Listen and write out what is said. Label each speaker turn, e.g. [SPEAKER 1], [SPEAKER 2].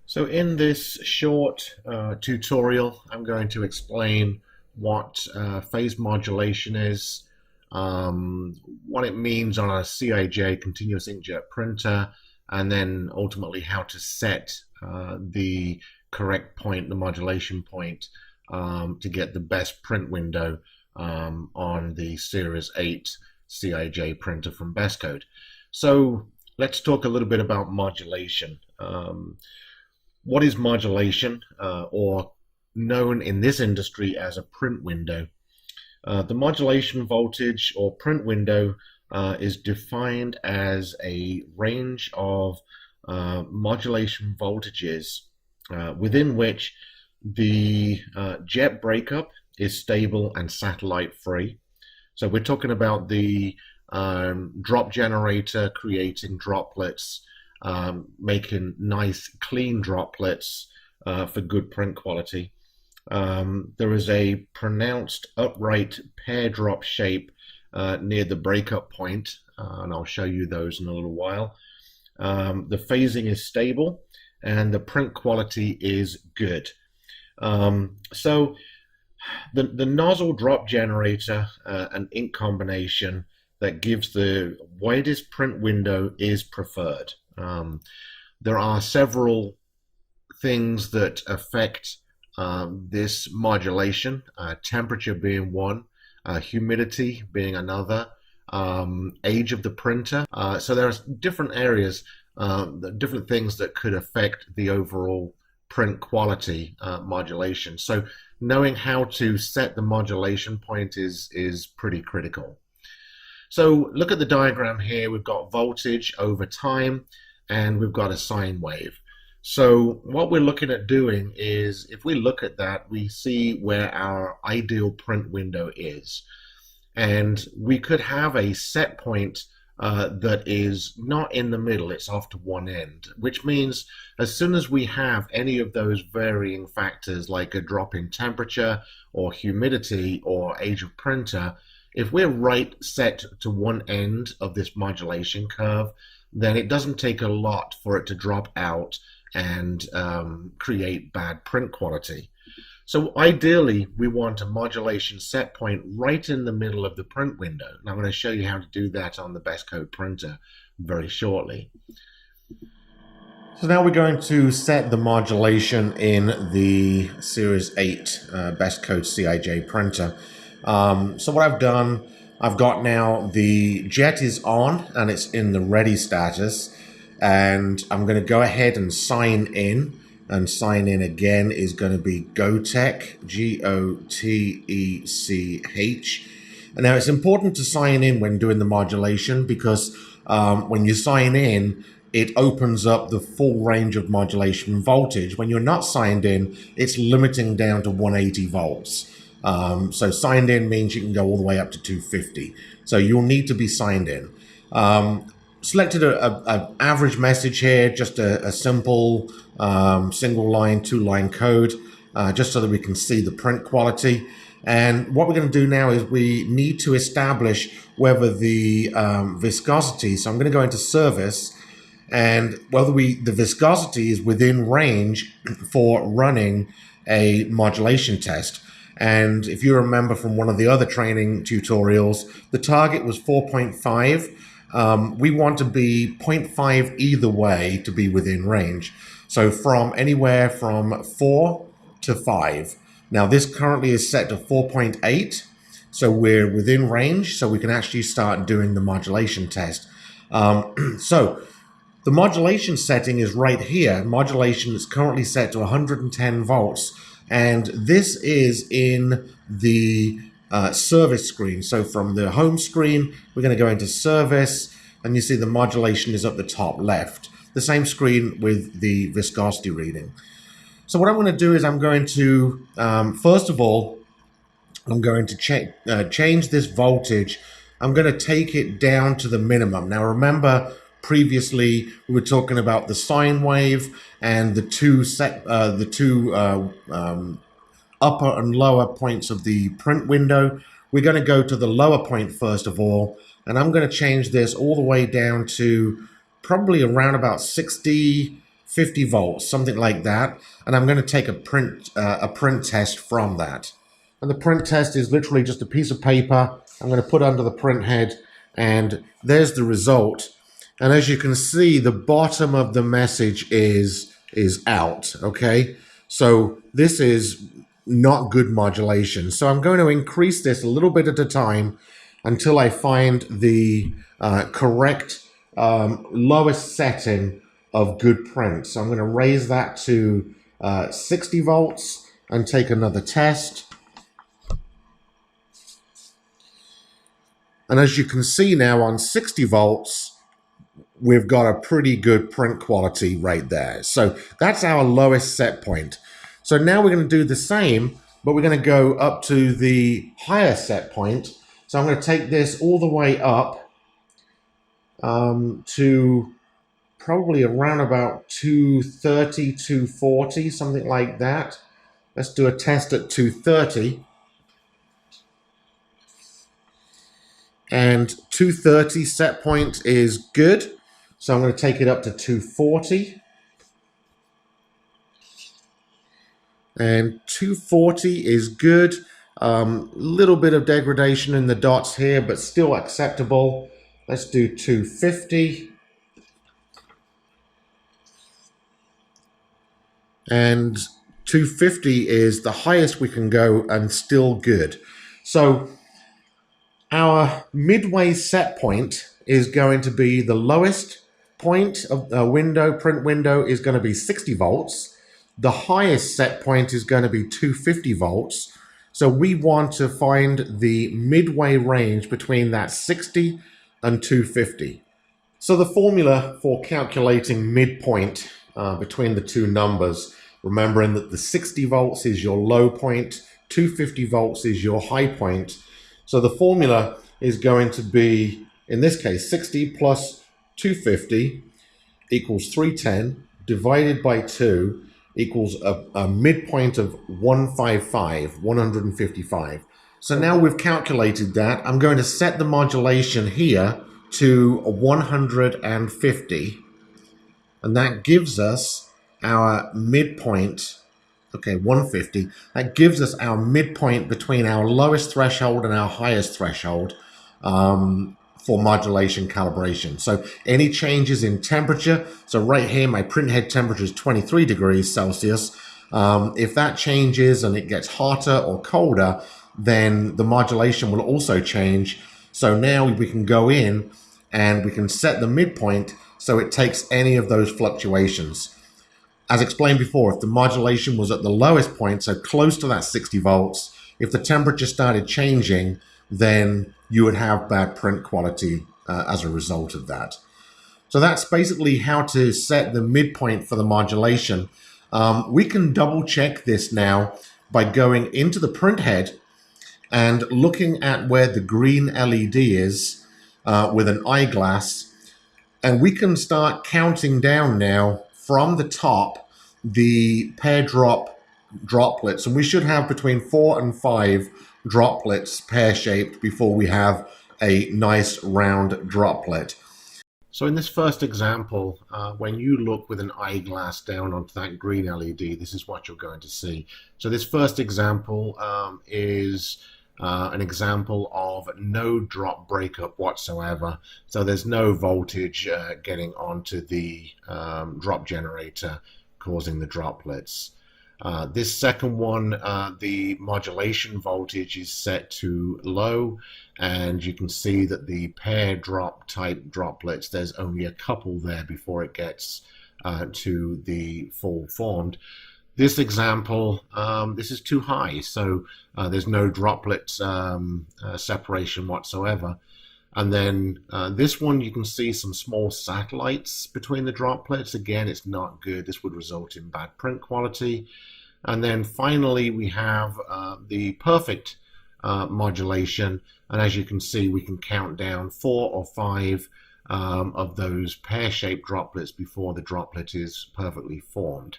[SPEAKER 1] So in this short tutorial, I'm going to explain what phase modulation is, what it means on a CIJ continuous inkjet printer, and then ultimately how to set the correct point, the modulation point, to get the best print window on the Series 8 CIJ printer from Bestcode. So let's talk a little bit about modulation. What is modulation, or known in this industry as a print window? The modulation voltage or print window is defined as a range of modulation voltages within which the jet breakup is stable and satellite free. So we're talking about the drop generator creating droplets, making nice clean droplets for good print quality. There is a pronounced upright pear drop shape near the breakup point, and I'll show you those in a little while. The phasing is stable and the print quality is good. So the nozzle drop generator, an ink combination that gives the widest print window, is preferred. There are several things that affect this modulation, temperature being one, humidity being another, age of the printer. So there are different areas, different things that could affect the overall print quality modulation. So knowing how to set the modulation point is pretty critical. So look at the diagram here. We've got voltage over time and we've got a sine wave. So what we're looking at doing is, if we look at that, we see where our ideal print window is. And we could have a set point that is not in the middle, it's off to one end, which means as soon as we have any of those varying factors like a drop in temperature or humidity or age of printer, if we're right set to one end of this modulation curve, then it doesn't take a lot for it to drop out and create bad print quality. So ideally, we want a modulation set point right in the middle of the print window. And I'm going to show you how to do that on the Bestcode printer very shortly. So now we're going to set the modulation in the Series 8 Bestcode CIJ printer. So what I've done, I've got now the jet is on and it's in the ready status, and I'm going to go ahead and sign in, and sign in again is going to be Gotech, G-O-T-E-C-H. And now it's important to sign in when doing the modulation because when you sign in, it opens up the full range of modulation voltage. When you're not signed in, it's limiting down to 180 volts. So signed in means you can go all the way up to 250. So you'll need to be signed in. Selected an average message here, just a simple single line, two-line code, just so that we can see the print quality. And what we're going to do now is we need to establish whether the viscosity, so I'm going to go into service, and whether the viscosity is within range for running a modulation test. And if you remember from one of the other training tutorials, the target was 4.5. We want to be 0.5 either way to be within range. So from anywhere from 4 to 5. Now this currently is set to 4.8. So we're within range, so we can actually start doing the modulation test. So the modulation setting is right here. Modulation is currently set to 110 volts. And this is in the service screen. So from the home screen, we're going to go into service, and you see the modulation is up the top left. The same screen with the viscosity reading. So what I'm going to do is I'm going to, first of all, I'm going to change this voltage. I'm going to take it down to the minimum. Now remember, previously we were talking about the sine wave and the two upper and lower points of the print window. We're going to go to the lower point first of all, and I'm going to change this all the way down to probably around about 60 50 volts, something like that. And I'm going to take a print test from that. And the print test is literally just a piece of paper I'm going to put under the print head, and there's the result. And as you can see, the bottom of the message is out, okay? So this is not good modulation. So I'm going to increase this a little bit at a time until I find the correct lowest setting of good print. So I'm going to raise that to 60 volts and take another test. And as you can see now on 60 volts, we've got a pretty good print quality right there. So that's our lowest set point. So now we're going to do the same, but we're going to go up to the higher set point. So I'm going to take this all the way up to probably around about 230, 240, something like that. Let's do a test at 230. And 230 set point is good. So I'm going to take it up to 240. And 240 is good. Little bit of degradation in the dots here, but still acceptable. Let's do 250. And 250 is the highest we can go and still good. So our midway set point is going to be the lowest point of the print window is going to be 60 volts. The highest set point is going to be 250 volts. So we want to find the midway range between that 60 and 250. So the formula for calculating midpoint between the two numbers, remembering that the 60 volts is your low point, 250 volts is your high point. So the formula is going to be, in this case, 60 plus 250 equals 310 divided by 2 equals a midpoint of 155. So now we've calculated that. I'm going to set the modulation here to 150, and that gives us our midpoint. Okay, 150. That gives us our midpoint between our lowest threshold and our highest threshold for modulation calibration. So any changes in temperature, so right here my print head temperature is 23 degrees Celsius. If that changes and it gets hotter or colder, then the modulation will also change. So now we can go in and we can set the midpoint so it takes any of those fluctuations. As explained before, if the modulation was at the lowest point, so close to that 60 volts, if the temperature started changing, then you would have bad print quality as a result of that. So that's basically how to set the midpoint for the modulation. We can double check this now by going into the print head and looking at where the green LED is with an eyeglass. And we can start counting down now from the top the pair droplets. And we should have between 4 and 5 droplets pear-shaped before we have a nice round droplet. So in this first example, when you look with an eyeglass down onto that green LED, this is what you're going to see. So this first example is an example of no drop breakup whatsoever. So there's no voltage getting onto the drop generator causing the droplets. This second one, the modulation voltage is set to low, and you can see that the pair drop type droplets, there's only a couple there before it gets to the full formed. This example, this is too high, so there's no droplet separation whatsoever. And then this one, you can see some small satellites between the droplets. Again, it's not good. This would result in bad print quality. And then finally, we have the perfect modulation. And as you can see, we can count down 4 or 5 of those pear-shaped droplets before the droplet is perfectly formed.